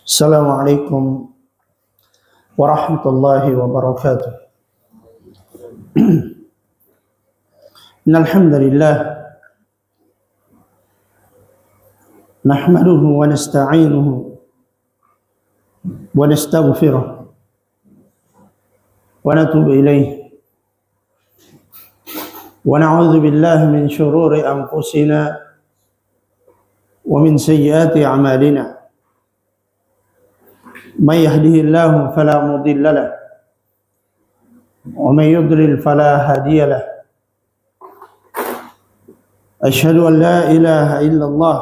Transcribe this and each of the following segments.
Assalamualaikum warahmatullahi wabarakatuh. Innal hamdalillah nahmaduhu wa nasta'inuhu wa nastaghfiruh wa natubu ilayh wa na'udzu billahi min shururi anfusina wa min sayyiati a'malina. Man yahdihillahu fala mudilla lahu wa man yudlil fala hadiya lahu. Asyhadu an la ilaha illallah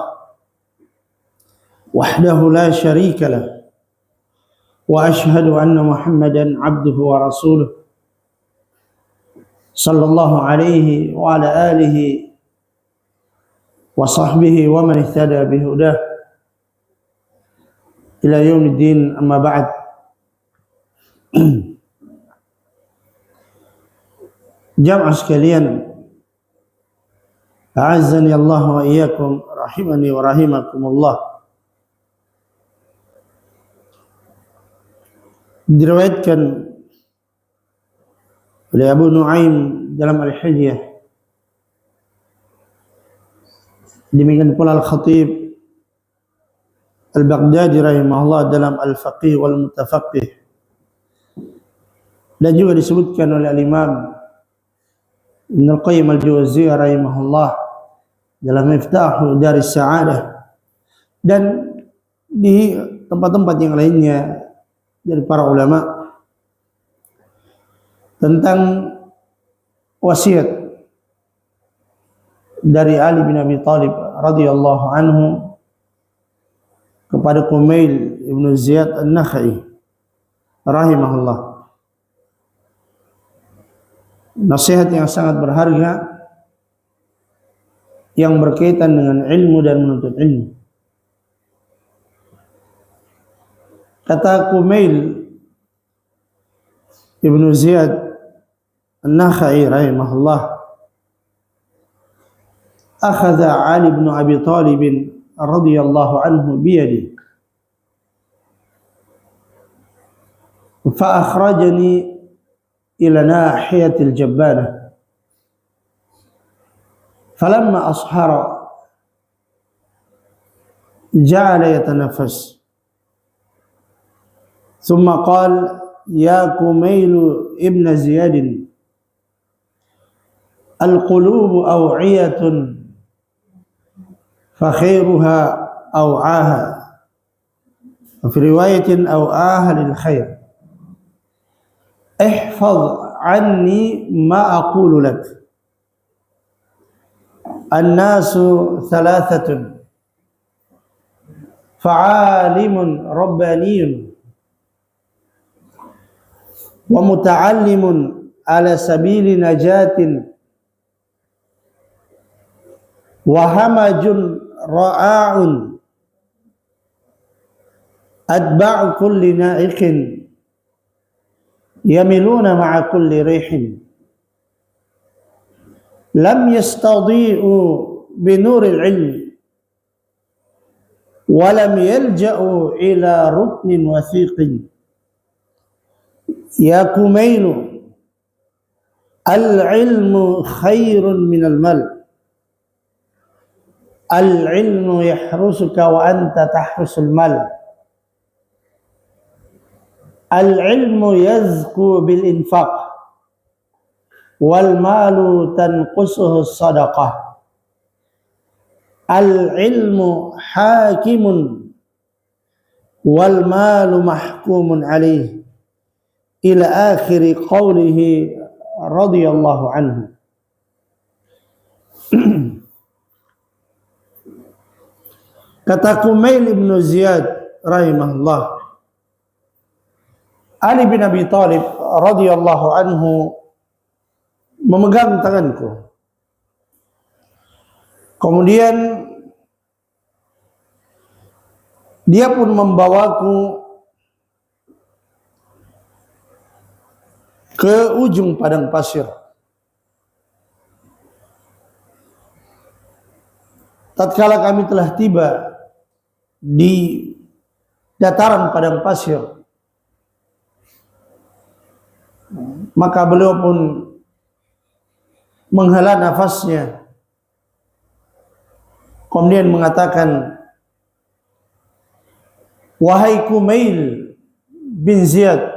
wahdahu la syarika lahu wa asyhadu anna Muhammadan abduhu wa rasuluh sallallahu alaihi wa ala alihi wa sahbihi wa man ihtada bihudah ila yaumiddin, amma ba'd. Jamaah sekalian, a'azzani Allah wa iyyakum, rahimani wa rahimakumullah. Diriwayatkan oleh Abu Nuaim dalam Al-Hilyah, demikian pula Al-Khatib Al-Baghdadi rahimahullah dalam Al-Faqih wal Mutafaqih, dan juga disebutkan oleh Al-Imam Ibn Al-Qayyim Al-Jauziyah rahimahullah dalam Miftahu Daris Sa'adah, dan di tempat-tempat yang lainnya dari para ulama tentang wasiat dari Ali bin Abi Thalib radhiyallahu anhu kepada Kumail ibn Ziyad An-Nakhai rahimahullah. Nasihat yang sangat berharga yang berkaitan dengan ilmu dan menuntut ilmu. Kata Kumail ibn Ziyad An-Nakhai rahimahullah, akhadha Ali bin Abi Thalib radhiyallahu anhu biyadi fa akhrajani ila nahiyatil jabbanah falamma ashara ja'ala yatanaffas thumma qala ya Kumail ibn Ziyad al-qulubu aw'iyatun فخيرها أوعاها وفي رواية أوعاها للخير احفظ عني ما أقول لك الناس ثلاثة فعالم رباني ومتعلم على سبيل نجاة وهمج رائع أتباع كل نائق يملون مع كل ريح لم يستضيئوا بنور العلم ولم يلجأوا إلى ركن وثيق يا كميل العلم خير من المال al-ilmu yahrusuka wa anta tahrusul mal. Al-ilmu yazku bil infaq wal malu tanqusuhu sadaqah. Al-ilmu hakimun wal malu mahkumun alaih, ila akhiri qawlihi radhiyallahu anhu. Kata Kumail ibn Ziyad rahimahullah, Ali bin Abi Thalib radhiyallahu anhu memegang tanganku. Kemudian dia pun membawaku ke ujung padang pasir. Tatkala kami telah tiba di dataran padang pasir, maka beliau pun menghela nafasnya, kemudian mengatakan, wahai Kumail bin Ziyad,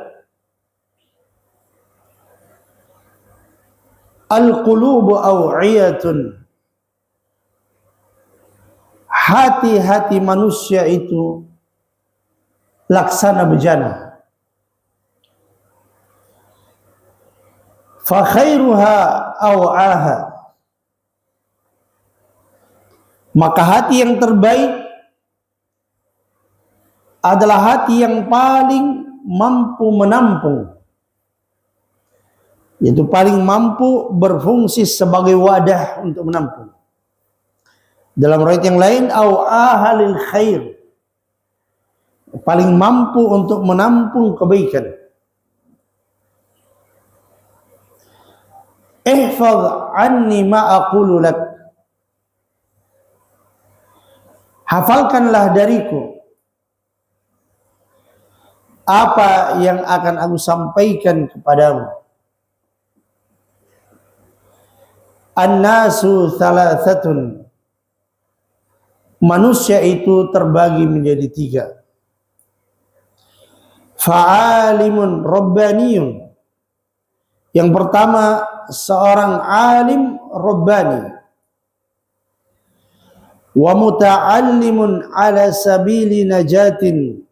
al-qulubu aw'iyatun, hati-hati manusia itu laksana bejana. Fa khairuha aw'aha, maka hati yang terbaik adalah hati yang paling mampu menampung, yaitu paling mampu berfungsi sebagai wadah untuk menampung. Dalam riwayat yang lain, aw'aha lil khair, paling mampu untuk menampung kebaikan. Ihfaz anni ma aqulu lak, hafalkanlah dariku apa yang akan aku sampaikan kepadamu. An-nasu thalathatun, manusia itu terbagi menjadi tiga. Fa'alimun rabbaniyun, yang pertama seorang alim rabbani. Wa muta'allimun ala sabili najatin,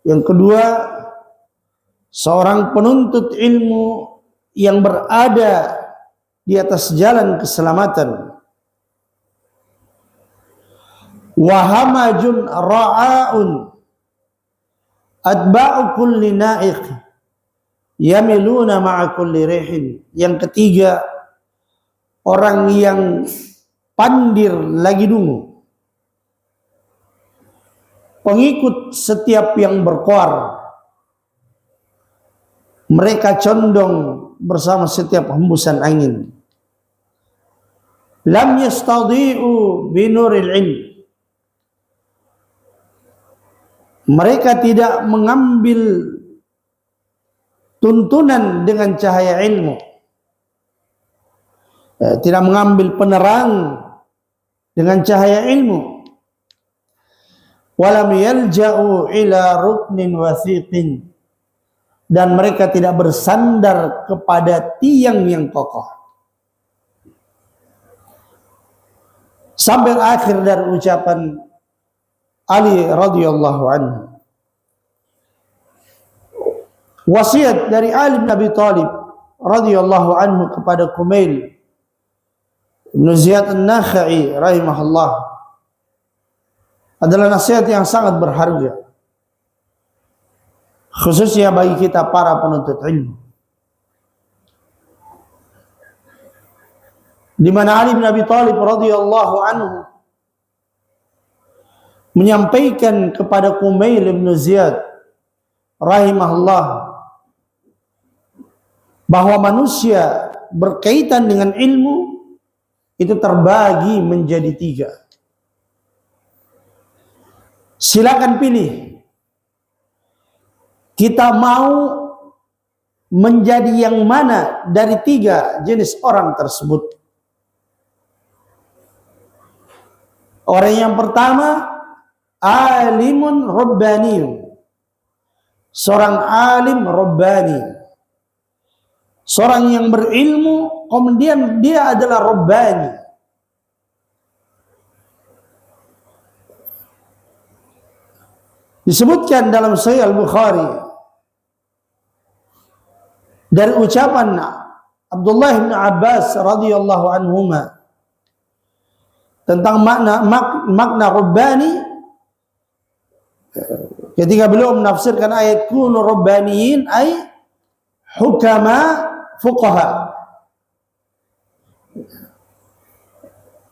yang kedua seorang penuntut ilmu yang berada di atas jalan keselamatan. Wa hamajun ra'aun atba'u kulli na'iq yamiluna ma'a kulli rihin, yang ketiga orang yang pandir lagi dungu, pengikut setiap yang berkoar, mereka condong bersama setiap hembusan angin. Lam yastadi'u binuril ilm, mereka tidak mengambil tuntunan dengan cahaya ilmu, tidak mengambil penerang dengan cahaya ilmu. Walam yalja'u ila ruknin wathiqin, dan mereka tidak bersandar kepada tiang yang kokoh. Sampai akhir dari ucapan Ali radhiyallahu anhu. Wasiat dari Ali bin Abi Thalib radhiyallahu anhu kepada Kumail bin Ziyad an-Nakhai rahimahullah adalah nasihat yang sangat berharga, khususnya bagi kita para penuntut ilmu, di mana Ali bin Abi Thalib radhiyallahu anhu menyampaikan kepada Kumail bin Ziyad rahimahullah bahwa manusia berkaitan dengan ilmu itu terbagi menjadi tiga. Silakan pilih, kita mau menjadi yang mana dari tiga jenis orang tersebut. Orang yang pertama, alimun rabbaniyun, seorang alim rabbani, seorang yang berilmu kemudian dia adalah rabbani. Disebutkan dalam Sahih Al-Bukhari dari ucapan Abdullah bin Abbas radhiyallahu anhuma tentang makna rabbani, ketika beliau menafsirkan ayat kunu rabbaniyin ay hukama fuqaha,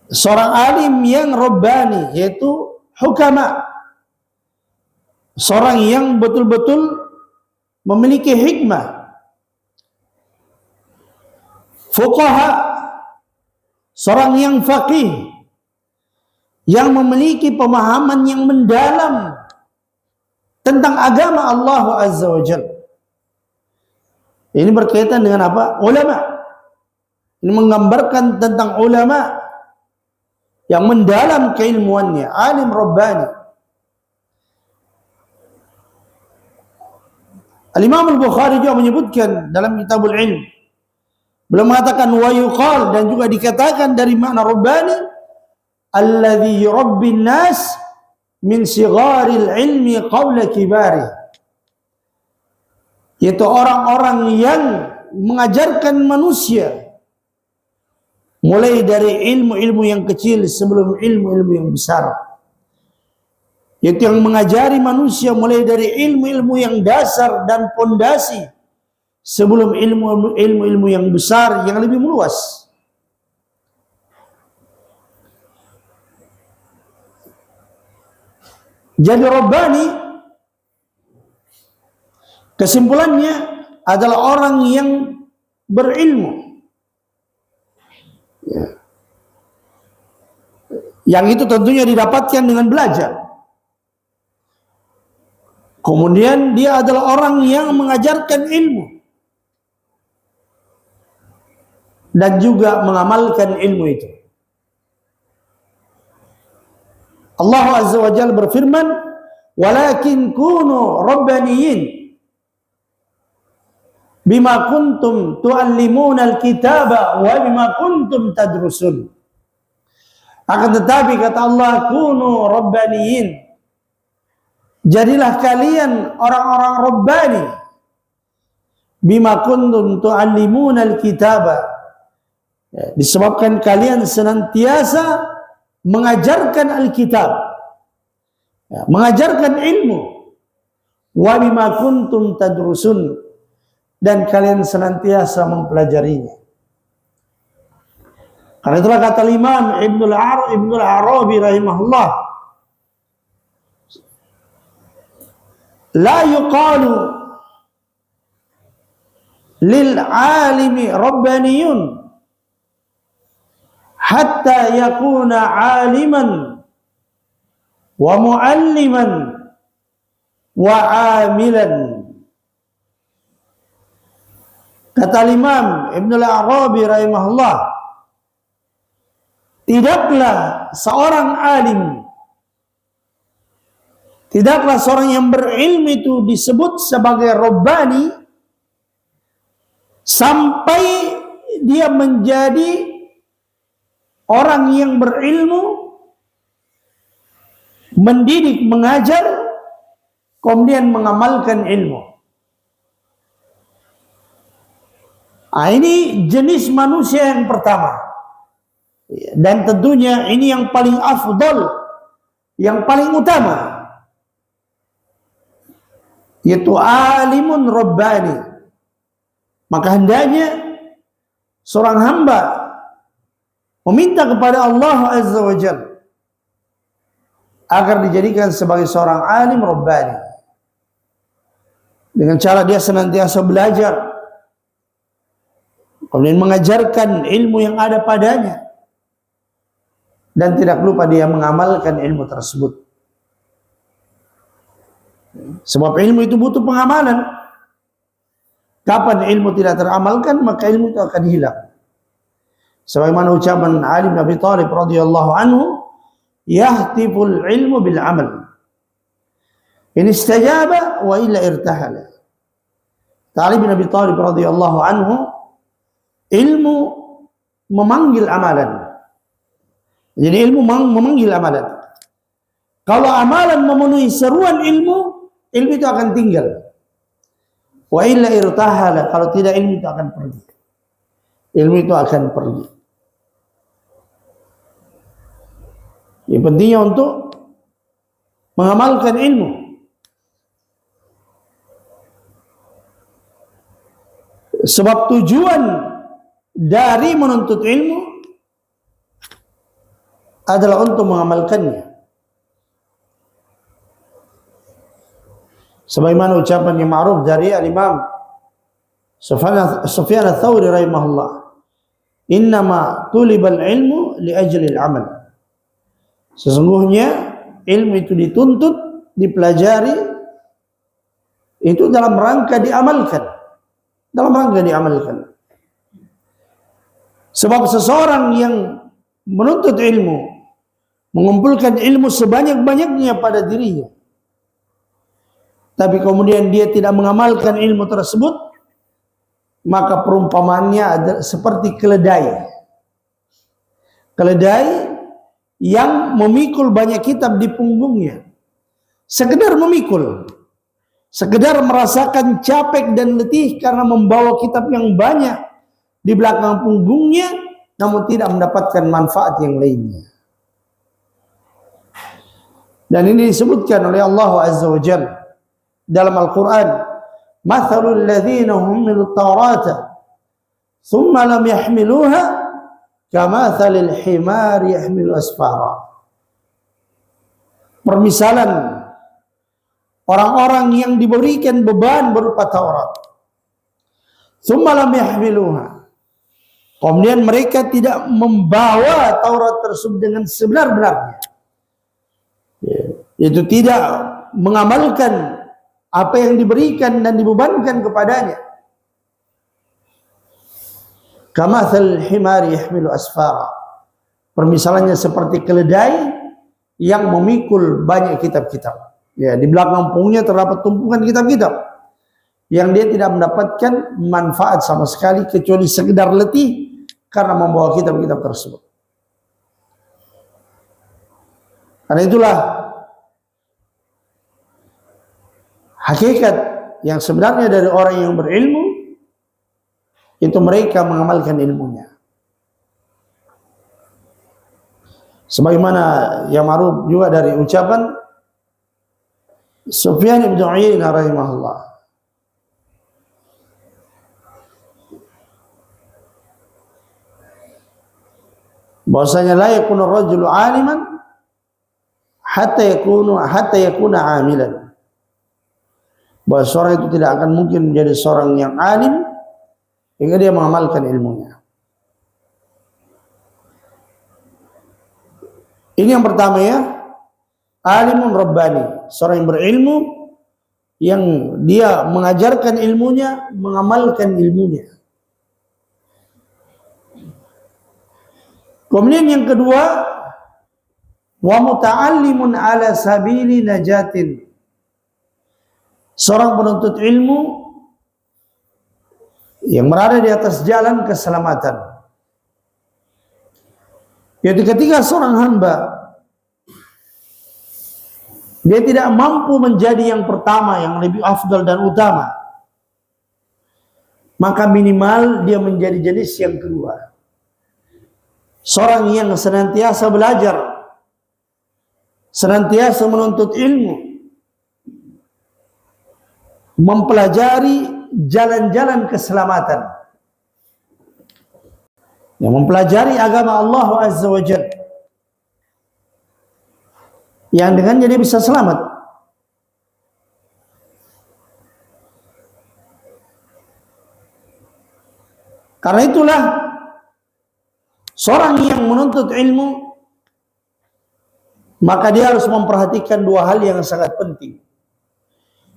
seorang alim yang rabbani yaitu hukama, seorang yang betul-betul memiliki hikmah, fuqaha, seorang yang faqih, yang memiliki pemahaman yang mendalam tentang agama Allah Azza wa Jalla. Ini berkaitan dengan apa? Ulama. Ini menggambarkan tentang ulama yang mendalam keilmuannya, alim rabbani. Al-Imam Al-Bukhari juga menyebutkan dalam Kitabul Ilm, beliau mengatakan wa yuqal, dan juga dikatakan dari makna rabbani, alladhi yurabbin nas min sigharil ilmi qabla kibari, yaitu orang-orang yang mengajarkan manusia mulai dari ilmu-ilmu yang kecil sebelum ilmu-ilmu yang besar, yaitu yang mengajari manusia mulai dari ilmu-ilmu yang dasar dan pondasi sebelum ilmu-ilmu yang besar yang lebih meluas. Jadi Rabbani, kesimpulannya adalah orang yang berilmu, yang itu tentunya didapatkan dengan belajar. Kemudian dia adalah orang yang mengajarkan ilmu dan juga mengamalkan ilmu itu. Allah Azza wa Jalla berfirman, walakin kunu rabbaniyin bima kuntum tuallimuna alkitaba wa bima kuntum tadrusun. Akan tetapi kata Allah, kunu rabbaniyin, jadilah kalian orang-orang rabbani, bima kuntum tuallimuna alkitaba, disebabkan kalian senantiasa mengajarkan Alkitab, mengajarkan ilmu, wa bima kuntum tadrusun, dan kalian senantiasa mempelajarinya. Karena itulah kata Imam Ibnul Arabi rahimahullah, la yuqalu lil alimi rabbaniyun hatta yakuna aliman wa mualliman wa amilan. Kata Imam Ibnul Arabi rahimahullah, tidaklah seorang alim, tidaklah seorang yang berilmu itu disebut sebagai rabbani sampai dia menjadi orang yang berilmu, mendidik, mengajar, kemudian mengamalkan ilmu. Ini jenis manusia yang pertama, dan tentunya ini yang paling afdal, yang paling utama, yaitu alimun rabbani. Maka hendaknya seorang hamba meminta kepada Allah Azza wa Jalla agar dijadikan sebagai seorang alim rabbani, dengan cara dia senantiasa belajar, kemudian mengajarkan ilmu yang ada padanya, dan tidak lupa dia mengamalkan ilmu tersebut. Sebab ilmu itu butuh pengamalan. Kapan ilmu tidak teramalkan, maka ilmu itu akan hilang. Sebagaimana ucapan Ali bin Abi Thalib radhiyallahu anhu, yahtiful ilmu bil amal, in istajaba wa illa irtahala. Ali bin Abi Thalib radhiyallahu anhu, ilmu memanggil amalan. Jadi ilmu memanggil amalan. Kalau amalan memenuhi seruan ilmu, ilmu itu akan tinggal. Wa illa irtahala, kalau tidak ilmu itu akan pergi. Ilmu itu akan pergi. Yang pentingnya untuk mengamalkan ilmu. Sebab tujuan dari menuntut ilmu adalah untuk mengamalkannya. Sebagaimana ucapan yang ma'ruf dari Al-Imam Sufyan Ats-Tsauri rahimahullah, Innama tulibal ilmu li ajlil amal. Sesungguhnya ilmu itu dituntut, dipelajari itu dalam rangka diamalkan. Dalam rangka diamalkan. Sebab seseorang yang menuntut ilmu, mengumpulkan ilmu sebanyak-banyaknya pada dirinya, tapi kemudian dia tidak mengamalkan ilmu tersebut, maka perumpamaannya adalah seperti keledai. Keledai yang memikul banyak kitab di punggungnya. Sekedar memikul, sekedar merasakan capek dan letih karena membawa kitab yang banyak di belakang punggungnya, namun tidak mendapatkan manfaat yang lainnya. Dan ini disebutkan oleh Allah Azza wa Jalla dalam Al-Quran, mathalul ladzina humilut Taurata thumma lam yahmiluha kamathalil himari yahmilu asfara. Permisalan orang-orang yang diberikan beban berupa Taurat, thumma lam yahmiluha, kemudian mereka tidak membawa Taurat tersebut dengan sebenar-benarnya, itu tidak mengamalkan apa yang diberikan dan dibebankan kepadanya. Kamathal himari yahmilu asfara. Permisalannya seperti keledai yang memikul banyak kitab-kitab. Ya, di belakang punggungnya terdapat tumpukan kitab-kitab yang dia tidak mendapatkan manfaat sama sekali kecuali sekedar letih karena membawa kitab-kitab tersebut. Karena itulah hakikat yang sebenarnya dari orang yang berilmu, itu mereka mengamalkan ilmunya. Sebagaimana yang ma'ruf juga dari ucapan Sufyan bin Uyainah rahimahullah, bahwasanya la yakunu ar-rajulu 'aliman hatta yakuna 'amilan. Bahwa seorang itu tidak akan mungkin menjadi seorang yang alim hingga dia mengamalkan ilmunya. Ini yang pertama ya, alimun rabbani, seorang yang berilmu yang dia mengajarkan ilmunya, mengamalkan ilmunya. Kemudian yang kedua, wa muta'allimun ala sabili najatin, seorang penuntut ilmu yang berada di atas jalan keselamatan. Yaitu ketika seorang hamba dia tidak mampu menjadi yang pertama, yang lebih afdal dan utama, maka minimal dia menjadi jenis yang kedua. Seorang yang senantiasa belajar, senantiasa menuntut ilmu, mempelajari jalan-jalan keselamatan, yang mempelajari agama Allah Azza wa Jalla, yang dengannya dia bisa selamat. Karena itulah seorang yang menuntut ilmu, maka dia harus memperhatikan dua hal yang sangat penting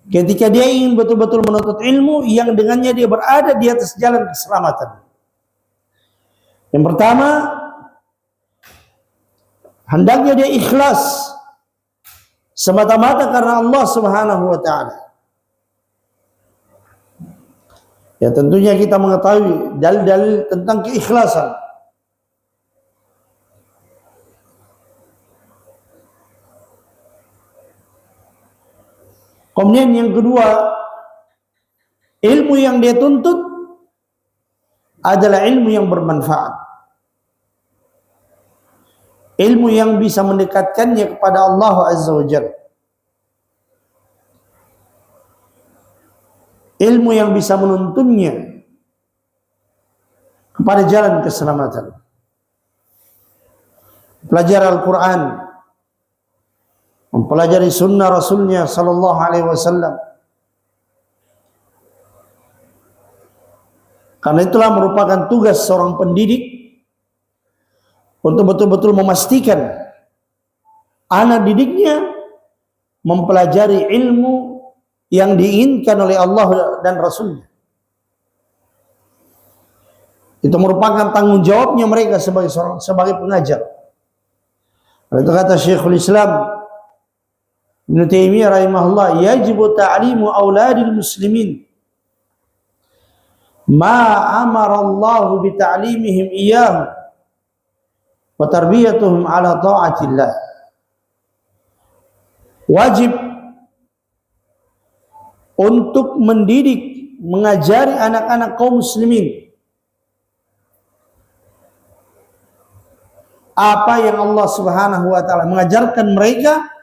ketika dia ingin betul-betul menuntut ilmu yang dengannya dia berada di atas jalan keselamatan. Yang pertama, hendaknya dia ikhlas semata-mata karena Allah Subhanahu wa taala. Ya, tentunya kita mengetahui dalil-dalil tentang keikhlasan. Kemudian yang kedua, ilmu yang dia tuntut adalah ilmu yang bermanfaat, ilmu yang bisa mendekatkannya kepada Allah Azza wa Jalla, ilmu yang bisa menuntunnya kepada jalan keselamatan. Belajar Al-Quran, mempelajari sunnah Rasulnya Sallallahu Alaihi Wasallam. Karena itulah merupakan tugas seorang pendidik untuk betul-betul memastikan anak didiknya mempelajari ilmu yang diinginkan oleh Allah dan Rasulnya. Itu merupakan tanggung jawabnya mereka sebagai pengajar. Itu kata Syekhul Islam Ibnu Taimiyah rahimahullah, yajibu ta'limu auladil muslimin ma amara Allah bi ta'limihim iyyahu wa tarbiyatuhum ala ta'atillah. Wajib untuk mendidik, mengajari anak-anak kaum muslimin apa yang Allah Subhanahu wa taala mengajarkan mereka